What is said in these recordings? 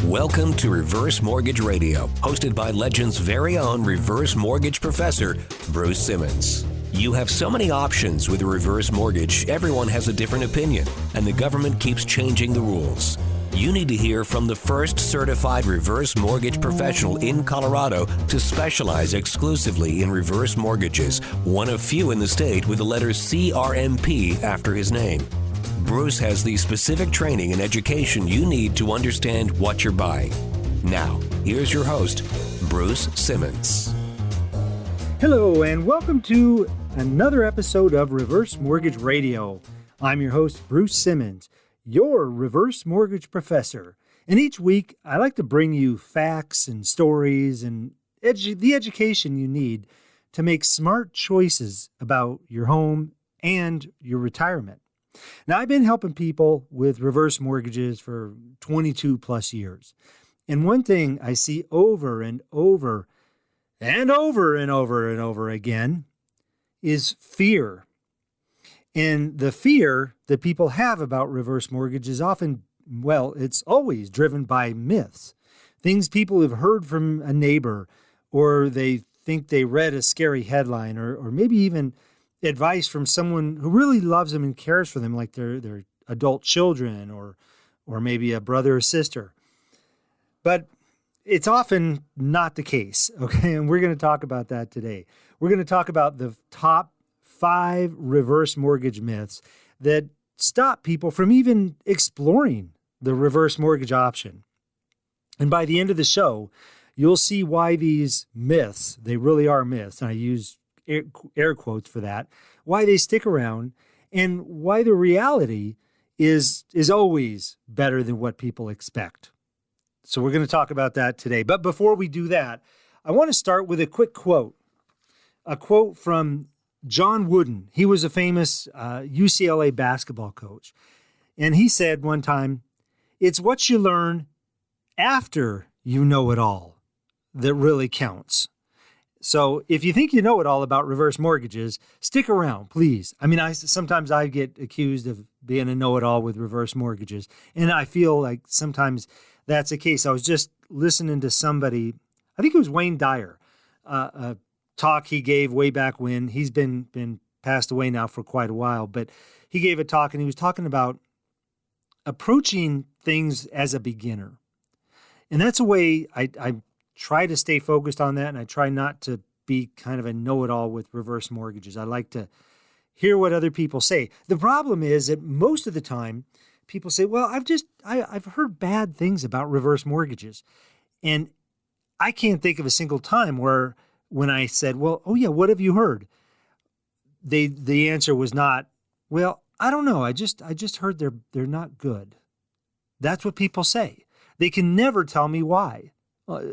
Welcome to Reverse Mortgage Radio, hosted by Legend's very own reverse mortgage professor, Bruce Simmons. You have so many options with a reverse mortgage, everyone has a different opinion, and the government keeps changing the rules. You need to hear from the first certified reverse mortgage professional in Colorado to specialize exclusively in reverse mortgages, one of few in the state with the letter CRMP after his name. Bruce has the specific training and education you need to understand what you're buying. Now, here's your host, Bruce Simmons. Hello, and welcome to another episode of Reverse Mortgage Radio. I'm your host, Bruce Simmons, your reverse mortgage professor. And each week, I like to bring you facts and stories and the education you need to make smart choices about your home and your retirement. Now, I've been helping people with reverse mortgages for 22 plus years. And one thing I see over and over and over and over and over again is fear. And the fear that people have about reverse mortgage is often, it's always driven by myths. Things people have heard from a neighbor, or they think they read a scary headline, or maybe even advice from someone who really loves them and cares for them, like their adult children or maybe a brother or sister. But it's often not the case, okay? And we're going to talk about that today. We're going to talk about the top 5 reverse mortgage myths that stop people from even exploring the reverse mortgage option. And by the end of the show, you'll see why these myths, they really are myths, and I use air quotes for that, why they stick around, and why the reality is always better than what people expect. So we're going to talk about that today. But before we do that, I want to start with a quick quote. A quote from John Wooden. He was a famous UCLA basketball coach. And he said one time, "It's what you learn after you know it all that really counts." So if you think you know it all about reverse mortgages, stick around, please. I mean, sometimes I get accused of being a know-it-all with reverse mortgages, and I feel like sometimes that's the case. I was just listening to somebody, I think it was Wayne Dyer, a talk he gave way back when. He's been passed away now for quite a while, but he gave a talk, and he was talking about approaching things as a beginner. And that's a way I try to stay focused on that, and I try not to be kind of a know-it-all with reverse mortgages. I like to hear what other people say. The problem is that most of the time, people say, well, I've heard bad things about reverse mortgages. And I can't think of a single time when I said, well, oh yeah, what have you heard? The answer was not, well, I don't know. I just heard they're not good. That's what people say. They can never tell me why.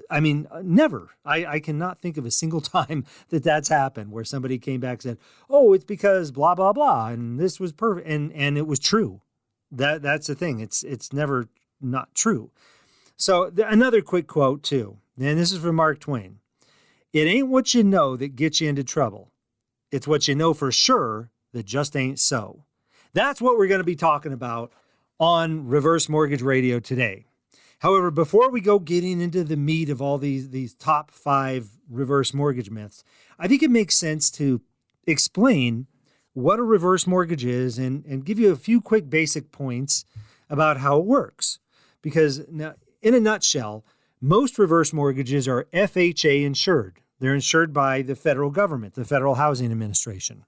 Never. I cannot think of a single time that's happened where somebody came back and said, oh, it's because blah, blah, blah, and this was perfect, and it was true. That's the thing. It's never not true. So another quick quote, too, and this is from Mark Twain. "It ain't what you know that gets you into trouble. It's what you know for sure that just ain't so." That's what we're going to be talking about on Reverse Mortgage Radio today. However, before we go getting into the meat of all these top 5 reverse mortgage myths, I think it makes sense to explain what a reverse mortgage is and give you a few quick basic points about how it works. Because now, in a nutshell, most reverse mortgages are FHA insured. They're insured by the federal government, the Federal Housing Administration.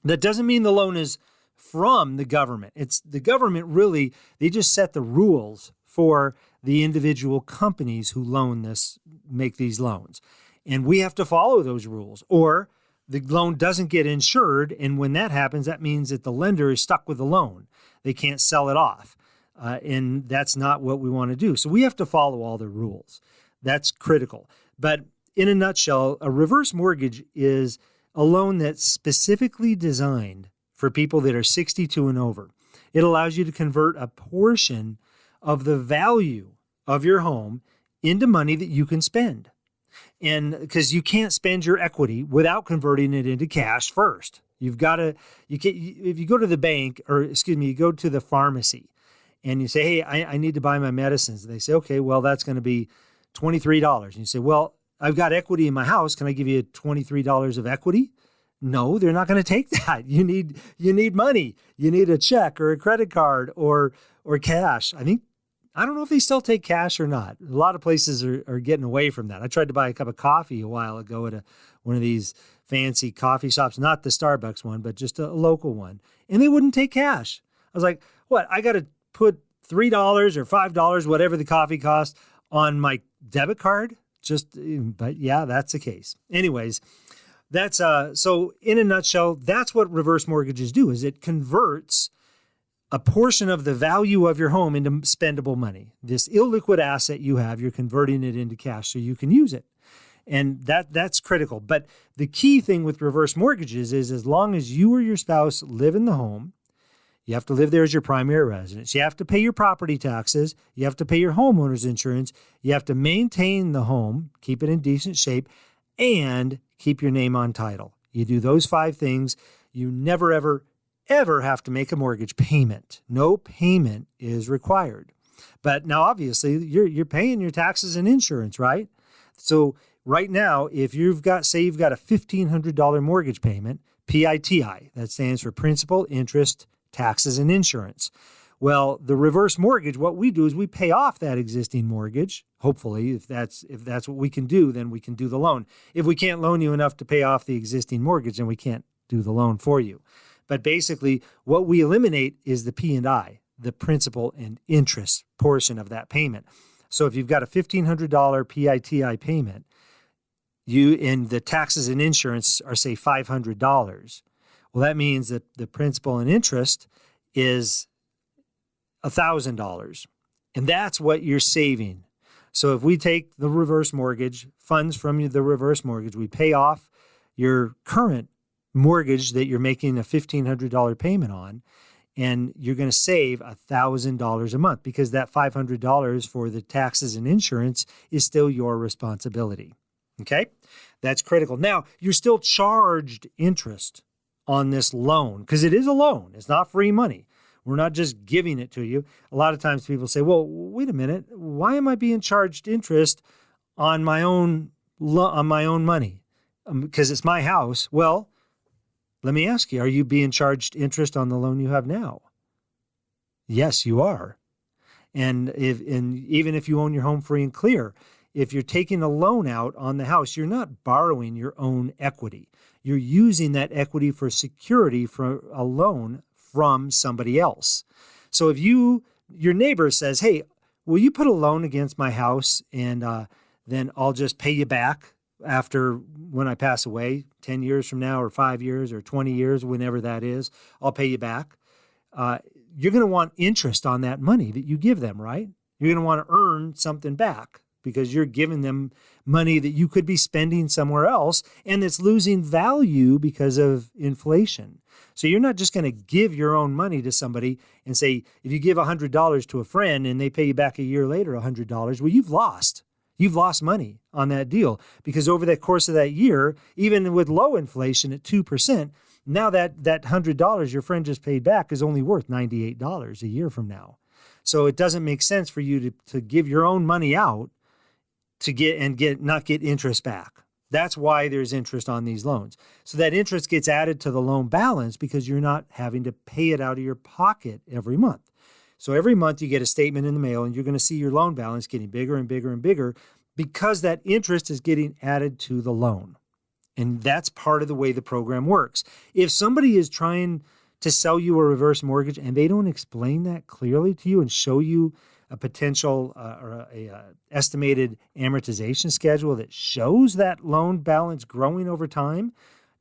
That doesn't mean the loan is from the government. It's the government really, they just set the rules for the individual companies who make these loans. And we have to follow those rules, or the loan doesn't get insured. And when that happens, that means that the lender is stuck with the loan. They can't sell it off. And that's not what we want to do. So we have to follow all the rules. That's critical. But in a nutshell, a reverse mortgage is a loan that's specifically designed for people that are 62 and over. It allows you to convert a portion of the value of your home into money that you can spend. And because you can't spend your equity without converting it into cash first. You've got to, if you go to the bank, you go to the pharmacy and you say, hey, I need to buy my medicines. They say, okay, well, that's going to be $23. And you say, well, I've got equity in my house. Can I give you $23 of equity? No, they're not going to take that. You need money. You need a check or a credit card or cash. I don't know if they still take cash or not. A lot of places are getting away from that. I tried to buy a cup of coffee a while ago at one of these fancy coffee shops, not the Starbucks one, but just a local one. And they wouldn't take cash. I was like, what? I got to put $3 or $5, whatever the coffee costs, on my debit card? But yeah, that's the case. Anyways, that's so in a nutshell, that's what reverse mortgages do, is it converts a portion of the value of your home into spendable money. This illiquid asset you have, you're converting it into cash so you can use it. And that's critical. But the key thing with reverse mortgages is as long as you or your spouse live in the home, you have to live there as your primary residence. You have to pay your property taxes. You have to pay your homeowners insurance. You have to maintain the home, keep it in decent shape, and keep your name on title. You do those 5 things. You never, ever have to make a mortgage payment. No payment is required. But now, obviously, you're paying your taxes and insurance, right? So right now, if you've got a $1,500 mortgage payment, PITI, that stands for principal, interest, taxes, and insurance. Well, the reverse mortgage, what we do is we pay off that existing mortgage. Hopefully, if that's what we can do, then we can do the loan. If we can't loan you enough to pay off the existing mortgage, then we can't do the loan for you. But basically, what we eliminate is the P&I, the principal and interest portion of that payment. So if you've got a $1,500 PITI payment, and the taxes and insurance are, say, $500. Well, that means that the principal and interest is $1,000. And that's what you're saving. So if we take the reverse mortgage, funds from the reverse mortgage, we pay off your current mortgage that you're making a $1,500 payment on, and you're going to save $1,000 a month because that $500 for the taxes and insurance is still your responsibility. Okay? That's critical. Now, you're still charged interest on this loan because it is a loan. It's not free money. We're not just giving it to you. A lot of times people say, well, wait a minute. Why am I being charged interest on my own money? Because it's my house. Well, let me ask you, are you being charged interest on the loan you have now? Yes, you are. And even if you own your home free and clear, if you're taking a loan out on the house, you're not borrowing your own equity. You're using that equity for security for a loan from somebody else. So if your neighbor says, hey, will you put a loan against my house and then I'll just pay you back after when I pass away, 10 years from now or 5 years or 20 years, whenever that is, I'll pay you back. You're going to want interest on that money that you give them, right? You're going to want to earn something back because you're giving them money that you could be spending somewhere else and it's losing value because of inflation. So you're not just going to give your own money to somebody and say, if you give $100 to a friend and they pay you back a year later $100, well, you've lost. You've lost money on that deal because over the course of that year, even with low inflation at 2%, now that $100 your friend just paid back is only worth $98 a year from now. So it doesn't make sense for you to give your own money out to not get interest back. That's why there's interest on these loans. So that interest gets added to the loan balance because you're not having to pay it out of your pocket every month. So every month you get a statement in the mail and you're going to see your loan balance getting bigger and bigger and bigger because that interest is getting added to the loan. And that's part of the way the program works. If somebody is trying to sell you a reverse mortgage and they don't explain that clearly to you and show you a potential or a estimated amortization schedule that shows that loan balance growing over time,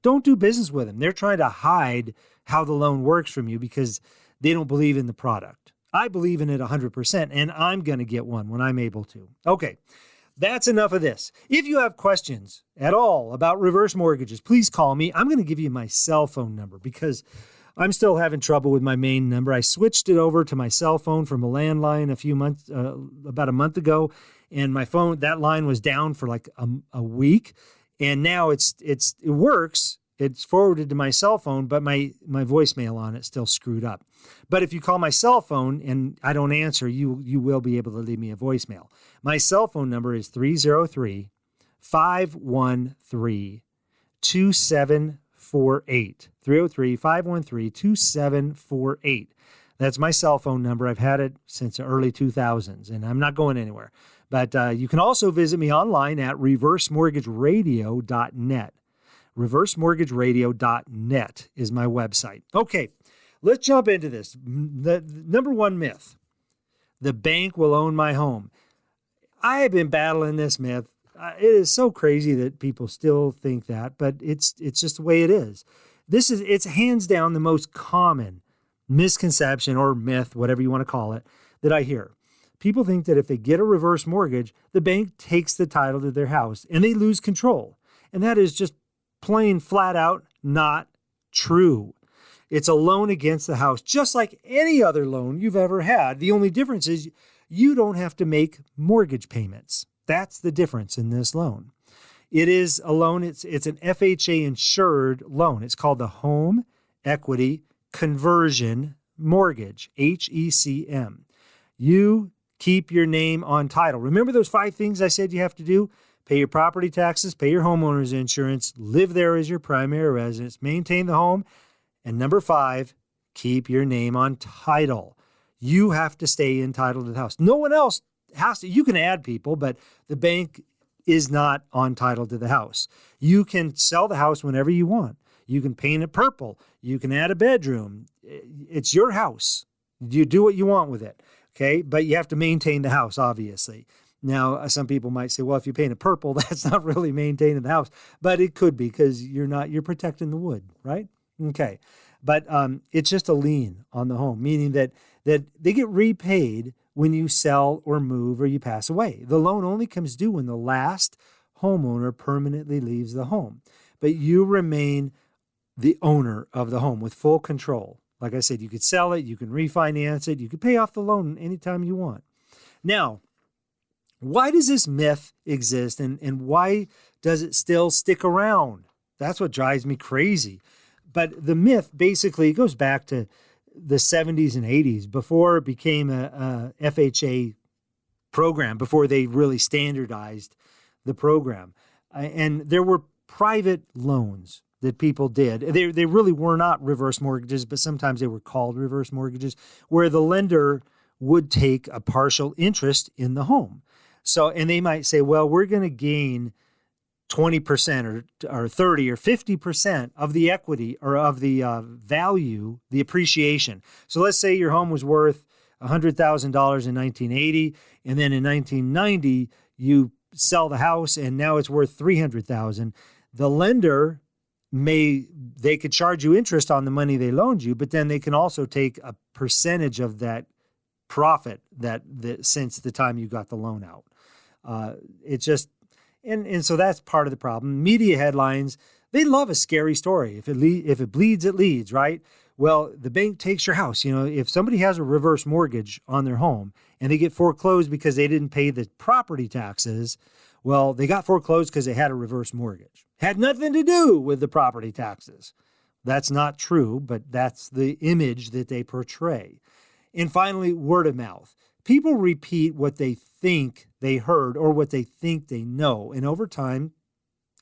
don't do business with them. They're trying to hide how the loan works from you because they don't believe in the product. I believe in it 100%, and I'm going to get one when I'm able to. Okay, that's enough of this. If you have questions at all about reverse mortgages, please call me. I'm going to give you my cell phone number because I'm still having trouble with my main number. I switched it over to my cell phone from a landline about a month ago, and my phone, that line was down for like a week, and now it works. it's forwarded to my cell phone, but my voicemail on it's still screwed up. But if you call my cell phone and I don't answer, you will be able to leave me a voicemail. My cell phone number is 303-513-2748. 303-513-2748. That's my cell phone number. I've had it since the early 2000s, and I'm not going anywhere. But you can also visit me online at reversemortgageradio.net. reversemortgageradio.net is my website. Okay, let's jump into this. The number one myth, the bank will own my home. I have been battling this myth. It is so crazy that people still think that, but it's just the way it is. It's hands down the most common misconception or myth, whatever you want to call it, that I hear. People think that if they get a reverse mortgage, the bank takes the title to their house and they lose control. And that is just plain flat out not true. It's a loan against the house, just like any other loan you've ever had. The only difference is you don't have to make mortgage payments. That's the difference in this loan. It is a loan. It's an FHA insured loan. It's called the Home Equity Conversion Mortgage, HECM. You keep your name on title. Remember those 5 things I said you have to do? Pay your property taxes, pay your homeowner's insurance, live there as your primary residence, maintain the home, and number 5, keep your name on title. You have to stay entitled to the house. No one else has to. You can add people, but the bank is not on title to the house. You can sell the house whenever you want. You can paint it purple. You can add a bedroom. It's your house. You do what you want with it, okay? But you have to maintain the house, obviously. Now, some people might say, well, if you paint it purple, that's not really maintaining the house. But it could be because you're protecting the wood, right? Okay. But it's just a lien on the home, meaning that they get repaid when you sell or move or you pass away. The loan only comes due when the last homeowner permanently leaves the home. But you remain the owner of the home with full control. Like I said, you could sell it, you can refinance it, you can pay off the loan anytime you want. Now, why does this myth exist and why does it still stick around? That's what drives me crazy. But the myth basically goes back to the 70s and 80s before it became a FHA program, before they really standardized the program. And there were private loans that people did. They really were not reverse mortgages, but sometimes they were called reverse mortgages, where the lender would take a partial interest in the home. So, and they might say, well, we're going to gain 20% or 30 or 50% of the equity or of the value, the appreciation. So let's say your home was worth $100,000 in 1980, and then in 1990, you sell the house and now it's worth $300,000. The lender they could charge you interest on the money they loaned you, but then they can also take a percentage of that profit that since the time you got the loan out. It's just, and so that's part of the problem. Media headlines, they love a scary story. If it bleeds, it leads, right? Well, the bank takes your house. You know, if somebody has a reverse mortgage on their home and they get foreclosed because they didn't pay the property taxes, well, they got foreclosed because they had a reverse mortgage. Had nothing to do with the property taxes. That's not true, but that's the image that they portray. And finally, word of mouth. People repeat what they think they heard or what they think they know. And over time,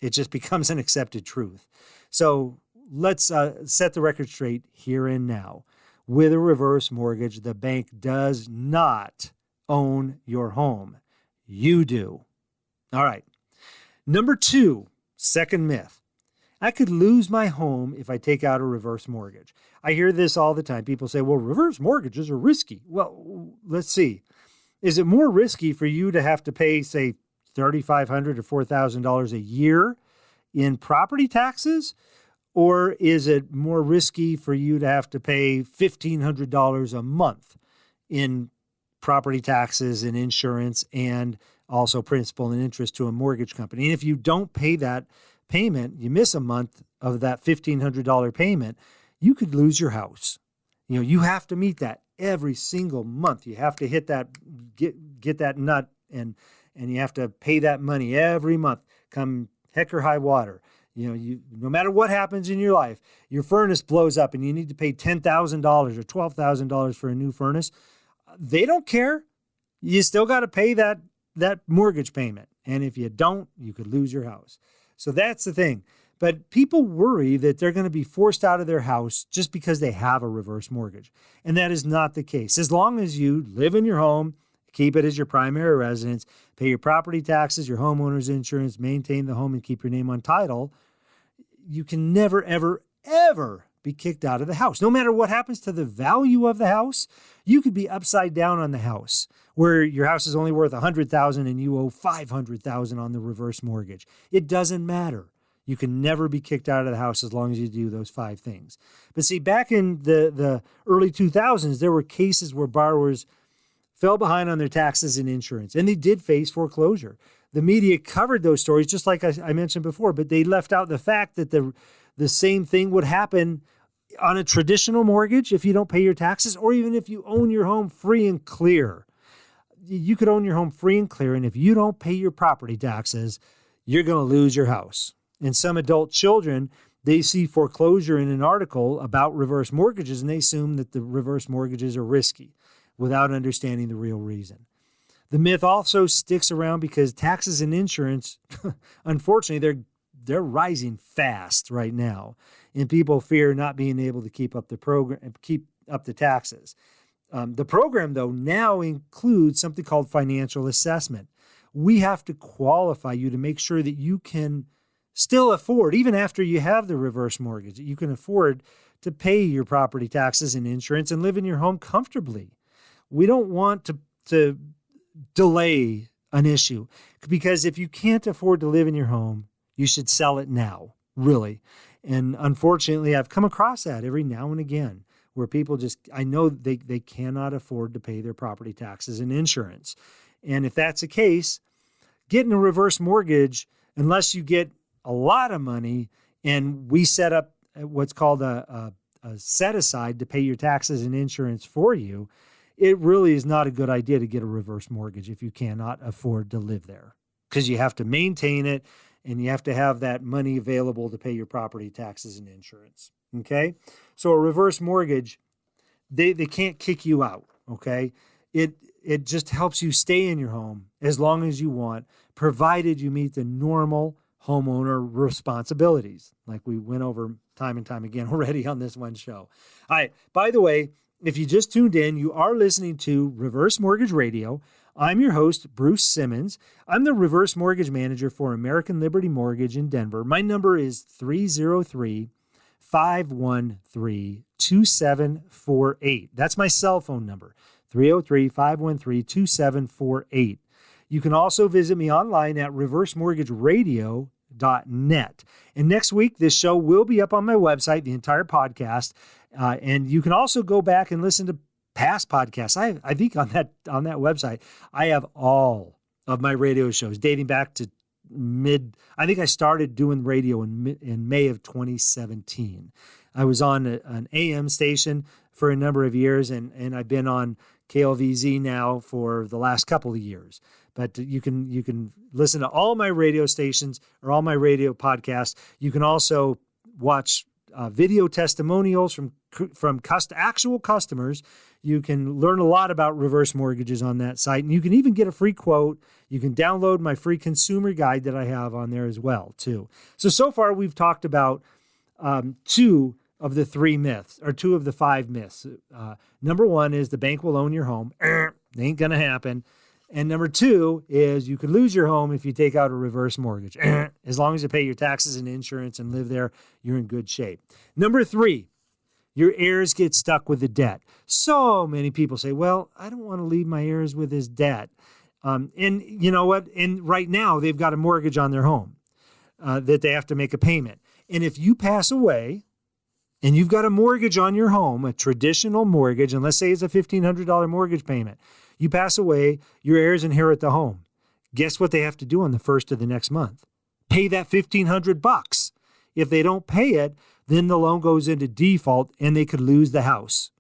it just becomes an accepted truth. So let's set the record straight here and now. With a reverse mortgage, the bank does not own your home. You do. All right. Number 2, second myth. I could lose my home if I take out a reverse mortgage. I hear this all the time. People say, well, reverse mortgages are risky. Well, let's see. Is it more risky for you to have to pay, say, $3,500 or $4,000 a year in property taxes? Or is it more risky for you to have to pay $1,500 a month in property taxes and insurance and also principal and interest to a mortgage company? And if you don't pay that payment, you miss a month of that $1,500 payment, you could lose your house. You know, you have to meet that every single month. You have to hit that, get that nut, and you have to pay that money every month, come heck or high water. No matter what happens in your life, your furnace blows up and you need to pay $10,000 or $12,000 for a new furnace. They don't care. You still got to pay that mortgage payment. And if you don't, you could lose your house. So that's the thing. But people worry that they're going to be forced out of their house just because they have a reverse mortgage. And that is not the case. As long as you live in your home, keep it as your primary residence, pay your property taxes, your homeowner's insurance, maintain the home, and keep your name on title, you can never, ever, ever be kicked out of the house. No matter what happens to the value of the house, you could be upside down on the house, where your house is only worth $100,000 and you owe $500,000 on the reverse mortgage. It doesn't matter. You can never be kicked out of the house as long as you do those 5 things. But see, back in the early 2000s, there were cases where borrowers fell behind on their taxes and insurance, and they did face foreclosure. The media covered those stories, just like I mentioned before, but they left out the fact that the same thing would happen on a traditional mortgage if you don't pay your taxes, or even if you own your home free and clear. You could own your home free and clear, and if you don't pay your property taxes, you're going to lose your house. And some adult children, they see foreclosure in an article about reverse mortgages, and they assume that the reverse mortgages are risky without understanding the real reason. The myth also sticks around because taxes and insurance, unfortunately, they're rising fast right now, and people fear not being able to keep up the taxes. The program, though, now includes something called financial assessment. We have to qualify you to make sure that you can still afford, even after you have the reverse mortgage, that you can afford to pay your property taxes and insurance and live in your home comfortably. We don't want to delay an issue, because if you can't afford to live in your home, you should sell it now, really. And unfortunately, I've come across that every now and again, where people I know they cannot afford to pay their property taxes and insurance. And if that's the case, getting a reverse mortgage, unless you get a lot of money and we set up what's called a set aside to pay your taxes and insurance for you, it really is not a good idea to get a reverse mortgage if you cannot afford to live there, because you have to maintain it and you have to have that money available to pay your property taxes and insurance. Okay? So a reverse mortgage, they can't kick you out. Okay? It just helps you stay in your home as long as you want, provided you meet the normal homeowner responsibilities, like we went over time and time again already on this one show. All right. By the way, if you just tuned in, you are listening to Reverse Mortgage Radio. I'm your host, Bruce Simmons. I'm the reverse mortgage manager for American Liberty Mortgage in Denver. My number is 303-513-2748. That's my cell phone number, 303-513-2748. You can also visit me online at reversemortgageradio.net. And next week, this show will be up on my website, the entire podcast. And you can also go back and listen to past podcasts. I think on that website, I have all of my radio shows dating back to I think I started doing radio in May of 2017. I was on an AM station for a number of years, and I've been on KLVZ now for the last couple of years. But you can listen to all my radio stations or all my radio podcasts. You can also watch video testimonials from actual customers. You can learn a lot about reverse mortgages on that site, and you can even get a free quote. You can download my free consumer guide that I have on there as well, too. So far, we've talked about 2 of the 3 myths, or 2 of the 5 myths. Number 1 is the bank will own your home. Ain't going to happen. And number 2 is you could lose your home if you take out a reverse mortgage. As long as you pay your taxes and insurance and live there, you're in good shape. Number 3, your heirs get stuck with the debt. So many people say, well, I don't want to leave my heirs with his debt. And you know what? And right now they've got a mortgage on their home that they have to make a payment. And if you pass away and you've got a mortgage on your home, a traditional mortgage, and let's say it's a $1,500 mortgage payment, you pass away, your heirs inherit the home. Guess what they have to do on the first of the next month? Pay that $1,500. If they don't pay it, then the loan goes into default and they could lose the house.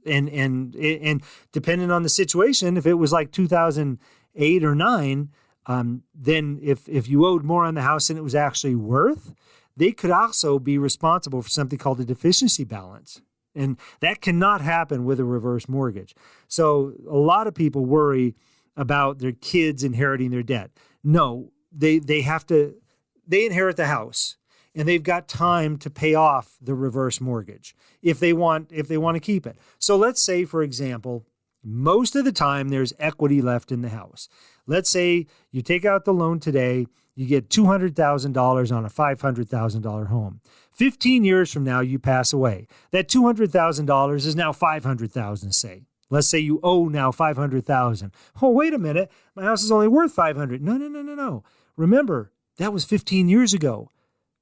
And depending on the situation, if it was like 2008 or 9, then if you owed more on the house than it was actually worth, they could also be responsible for something called a deficiency balance. And that cannot happen with a reverse mortgage. So a lot of people worry about their kids inheriting their debt. No, they inherit the house, and they've got time to pay off the reverse mortgage if they want to keep it. So let's say, for example, most of the time there's equity left in the house. Let's say you take out the loan today, you get $200,000 on a $500,000 home. 15 years from now, you pass away. That $200,000 is now $500,000, say. Let's say you owe now $500,000. Oh, wait a minute. My house is only worth $500,000. No. Remember, that was 15 years ago.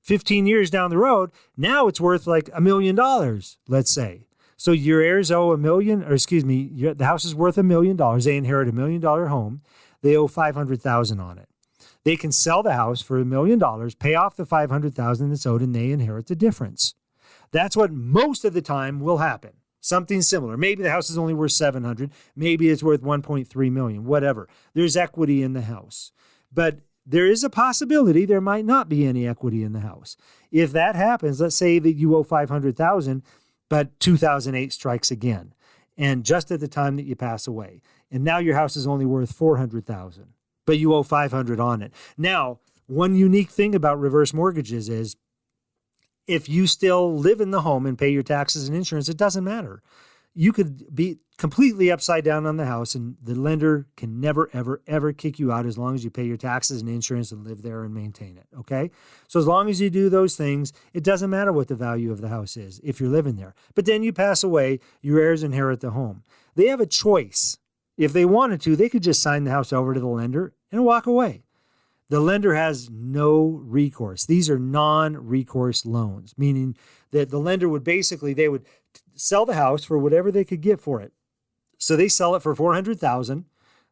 15 years down the road, now it's worth like $1 million, let's say. So your heirs owe the house is worth $1 million. They inherit $1 million home. They owe $500,000 on it. They can sell the house for $1 million, pay off the $500,000 that's owed, and they inherit the difference. That's what most of the time will happen. Something similar. Maybe the house is only worth $700,000. Maybe it's worth $1.3 million, whatever. There's equity in the house. But there is a possibility there might not be any equity in the house. If that happens, let's say that you owe $500,000, but 2008 strikes again, and just at the time that you pass away, and now your house is only worth $400,000, but you owe $500,000 on it. Now, one unique thing about reverse mortgages is if you still live in the home and pay your taxes and insurance, it doesn't matter. You could be completely upside down on the house, and the lender can never, ever, ever kick you out as long as you pay your taxes and insurance and live there and maintain it, okay? So as long as you do those things, it doesn't matter what the value of the house is if you're living there. But then you pass away, your heirs inherit the home. They have a choice. If they wanted to, they could just sign the house over to the lender and walk away. The lender has no recourse. These are non-recourse loans, meaning that the lender would they would sell the house for whatever they could get for it. So they sell it for $400,000.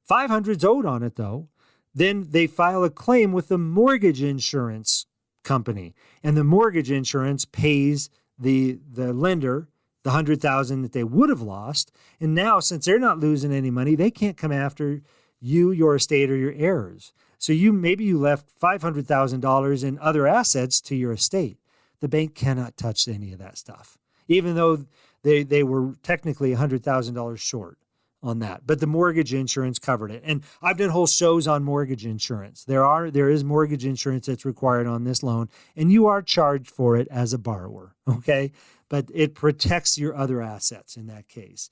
$500,000's owed on it, though. Then they file a claim with the mortgage insurance company, and the mortgage insurance pays the lender the $100,000 that they would have lost. And now, since they're not losing any money, they can't come after you, your estate, or your heirs. So maybe you left $500,000 in other assets to your estate. The bank cannot touch any of that stuff, even though they were technically $100,000 short on that. But the mortgage insurance covered it. And I've done whole shows on mortgage insurance. There is mortgage insurance that's required on this loan, and you are charged for it as a borrower, okay? But it protects your other assets in that case.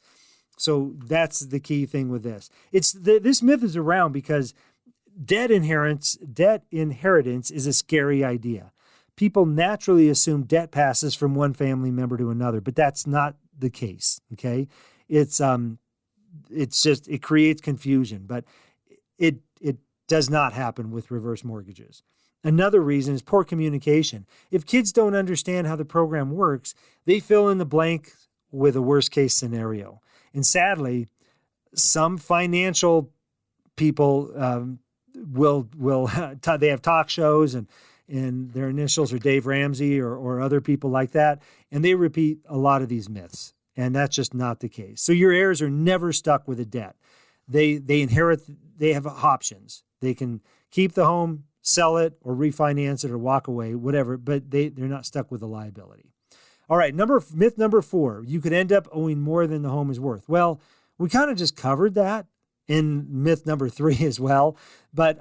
So that's the key thing with this. This myth is around because debt inheritance is a scary idea. People naturally assume debt passes from one family member to another, but that's not the case, okay? It creates confusion, but it does not happen with reverse mortgages. Another reason is poor communication. If kids don't understand how the program works, they fill in the blank with a worst case scenario. And sadly, some financial people they have talk shows and their initials are Dave Ramsey or other people like that, and they repeat a lot of these myths, and that's just not the case. So your heirs are never stuck with a debt. They inherit. They have options. They can keep the home, sell it, or refinance it, or walk away, whatever, but they're not stuck with a liability. All right, myth number 4, you could end up owing more than the home is worth. Well, we kind of just covered that in myth number 3 as well, but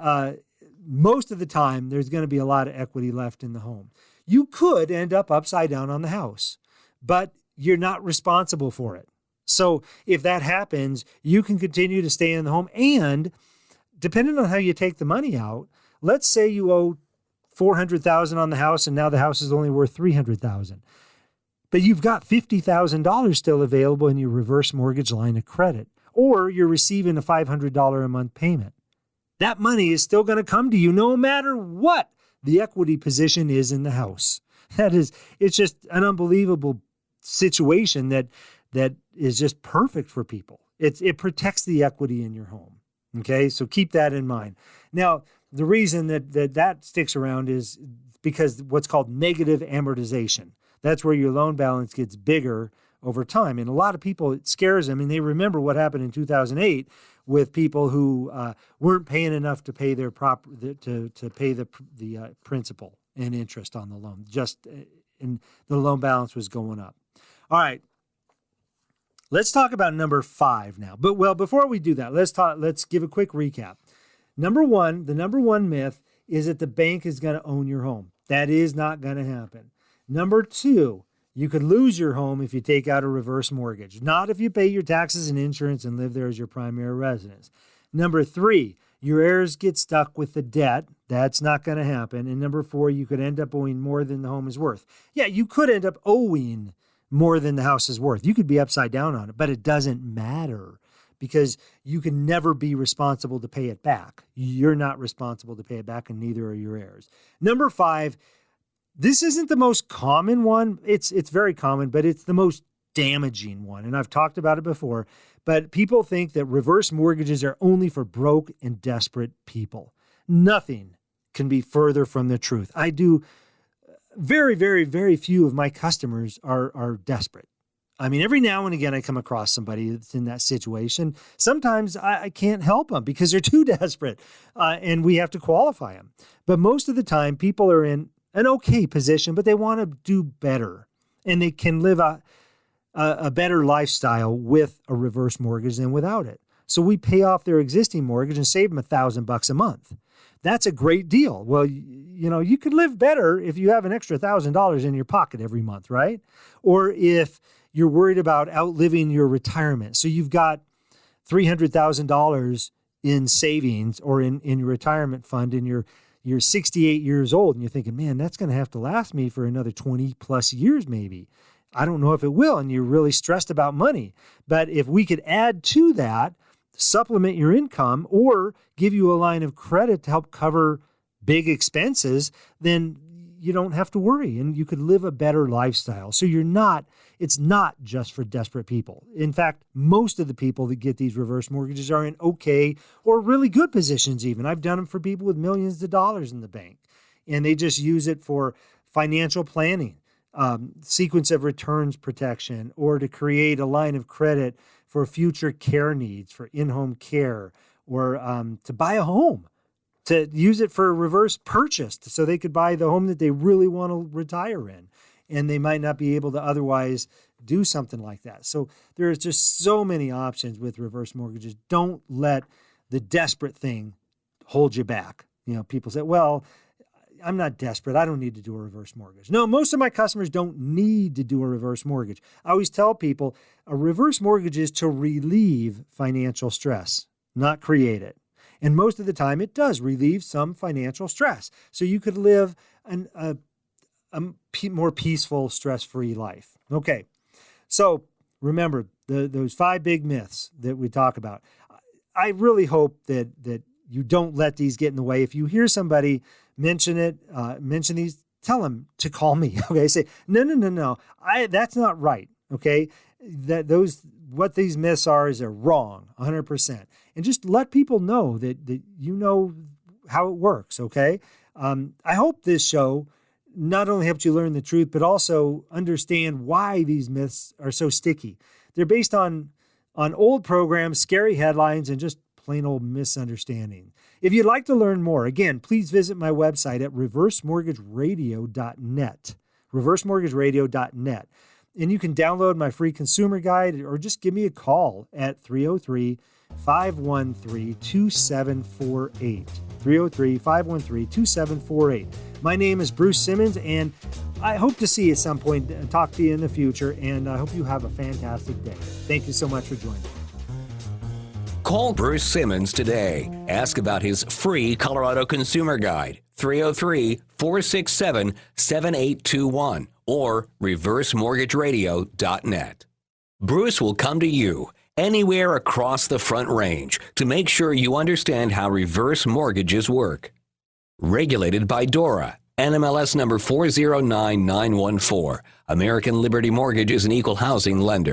most of the time, there's going to be a lot of equity left in the home. You could end up upside down on the house, but you're not responsible for it. So if that happens, you can continue to stay in the home. And depending on how you take the money out, let's say you owe $400,000 on the house, and now the house is only worth $300,000. But you've got $50,000 still available in your reverse mortgage line of credit, or you're receiving a $500 a month payment. That money is still going to come to you no matter what the equity position is in the house. It's just an unbelievable situation that is just perfect for people. It protects the equity in your home. Okay, so keep that in mind. Now, the reason that sticks around is because what's called negative amortization. That's where your loan balance gets bigger over time. And a lot of people, it scares them, and they remember what happened in 2008 with people who weren't paying enough to pay their to pay the principal and interest on the loan. And the loan balance was going up. All right. Let's talk about number 5 now. But before we do that, let's give a quick recap. The number one myth is that the bank is going to own your home. That is not going to happen. Number 2, you could lose your home if you take out a reverse mortgage, not if you pay your taxes and insurance and live there as your primary residence. Number 3, your heirs get stuck with the debt. That's not going to happen. And number 4, you could end up owing more than the home is worth. Yeah, you could end up owing more than the house is worth. You could be upside down on it, but it doesn't matter because you can never be responsible to pay it back. You're not responsible to pay it back, and neither are your heirs. Number 5, this isn't the most common one. It's very common, but it's the most damaging one. And I've talked about it before, but people think that reverse mortgages are only for broke and desperate people. Nothing can be further from the truth. I do very, very, very few of my customers are desperate. I mean, every now and again, I come across somebody that's in that situation. Sometimes I can't help them because they're too desperate, and we have to qualify them. But most of the time, people are in an okay position, but they want to do better, and they can live a better lifestyle with a reverse mortgage than without it. So we pay off their existing mortgage and save them $1,000 a month. That's a great deal. Well, you could live better if you have an extra $1,000 in your pocket every month, right? Or if you're worried about outliving your retirement. So you've got $300,000 in savings or in your retirement fund, and you're 68 years old, and you're thinking, man, that's going to have to last me for another 20 plus years maybe. I don't know if it will, and you're really stressed about money. But if we could add to that, supplement your income or give you a line of credit to help cover big expenses, then you don't have to worry and you could live a better lifestyle. So it's not just for desperate people. In fact, most of the people that get these reverse mortgages are in okay or really good positions even. I've done them for people with millions of dollars in the bank, and they just use it for financial planning, sequence of returns protection, or to create a line of credit for future care needs, for in-home care, or to buy a home, to use it for a reverse purchase so they could buy the home that they really want to retire in. And they might not be able to otherwise do something like that. So there's just so many options with reverse mortgages. Don't let the desperate thing hold you back. People say, well, I'm not desperate. I don't need to do a reverse mortgage. No, most of my customers don't need to do a reverse mortgage. I always tell people a reverse mortgage is to relieve financial stress, not create it. And most of the time it does relieve some financial stress. So you could live a more peaceful, stress-free life. Okay, so remember those 5 big myths that we talk about. I really hope that you don't let these get in the way. If you hear somebody mention these, tell them to call me. Okay, say no. That's not right. Okay, what these myths are is they're wrong, 100%. And just let people know that you know how it works. Okay, I hope this show not only helps you learn the truth, but also understand why these myths are so sticky. They're based on old programs, scary headlines, and just plain old misunderstanding. If you'd like to learn more, again, please visit my website at reversemortgageradio.net, reversemortgageradio.net. And you can download my free consumer guide or just give me a call at 303-513-2748, 303-513-2748. My name is Bruce Simmons, and I hope to see you at some point and talk to you in the future, and I hope you have a fantastic day. Thank you so much for joining me. Call Bruce Simmons today. Ask about his free Colorado Consumer Guide, 303-467-7821 or reversemortgageradio.net. Bruce will come to you anywhere across the Front Range to make sure you understand how reverse mortgages work. Regulated by DORA, NMLS number 409914. American Liberty Mortgage is an equal housing lender.